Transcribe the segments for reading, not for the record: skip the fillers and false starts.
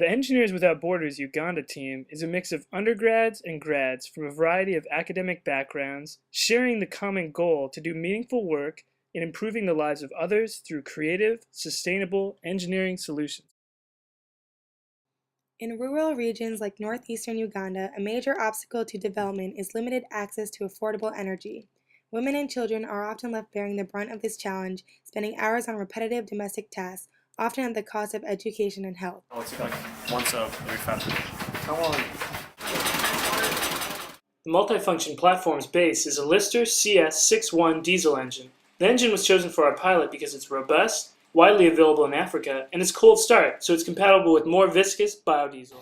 The Engineers Without Borders Uganda team is a mix of undergrads and grads from a variety of academic backgrounds, sharing the common goal to do meaningful work in improving the lives of others through creative, sustainable engineering solutions. In rural regions like northeastern Uganda, a major obstacle to development is limited access to affordable energy. Women and children are often left bearing the brunt of this challenge, spending hours on repetitive domestic tasks, often at the cost of education and health. Oh, it's like once every 5 minutes. How long? The Multifunction platform's base is a Lister CS61 diesel engine. The engine was chosen for our pilot because it's robust, widely available in Africa, and it's cold start, so it's compatible with more viscous biodiesel.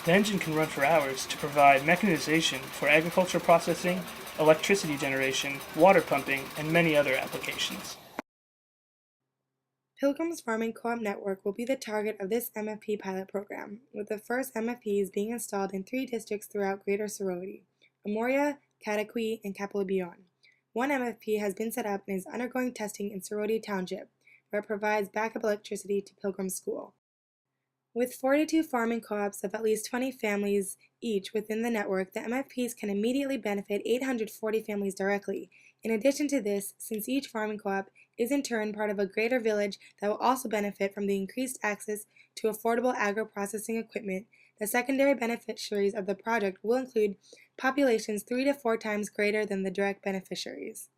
The engine can run for hours to provide mechanization for agricultural processing, electricity generation, water pumping, and many other applications. Pilgrim's Farming Co-op Network will be the target of this MFP pilot program, with the first MFPs being installed in 3 districts throughout Greater Sorority: Amoria, Katakwi, and Kapolobion. One MFP has been set up and is undergoing testing in Sorority Township, where it provides backup electricity to Pilgrim's School. With 42 farming co-ops of at least 20 families each within the network, the MFPs can immediately benefit 840 families directly. In addition to this, since each farming co-op is in turn part of a greater village that will also benefit from the increased access to affordable agro-processing equipment, the secondary beneficiaries of the project will include populations 3 to 4 times greater than the direct beneficiaries.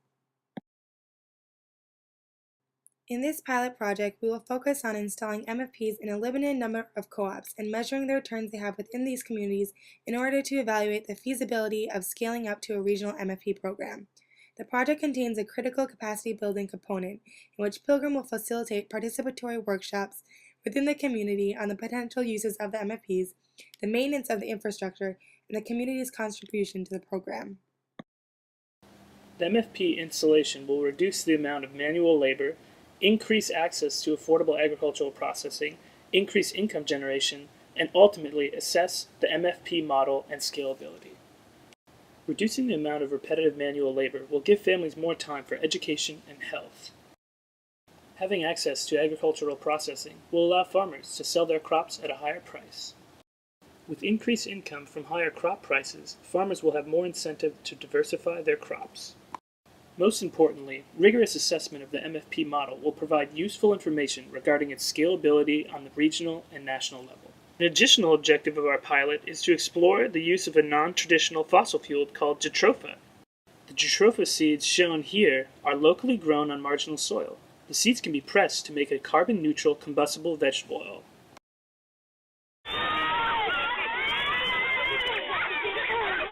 In this pilot project, we will focus on installing MFPs in a limited number of co-ops and measuring the returns they have within these communities in order to evaluate the feasibility of scaling up to a regional MFP program. The project contains a critical capacity building component in which Pilgrim will facilitate participatory workshops within the community on the potential uses of the MFPs, the maintenance of the infrastructure, and the community's contribution to the program. The MFP installation will reduce the amount of manual labor, increase access to affordable agricultural processing, increase income generation, and ultimately assess the MFP model and scalability. Reducing the amount of repetitive manual labor will give families more time for education and health. Having access to agricultural processing will allow farmers to sell their crops at a higher price. With increased income from higher crop prices, farmers will have more incentive to diversify their crops. Most importantly, rigorous assessment of the MFP model will provide useful information regarding its scalability on the regional and national level. An additional objective of our pilot is to explore the use of a non-traditional fossil fuel called jatropha. The jatropha seeds shown here are locally grown on marginal soil. The seeds can be pressed to make a carbon-neutral combustible vegetable oil.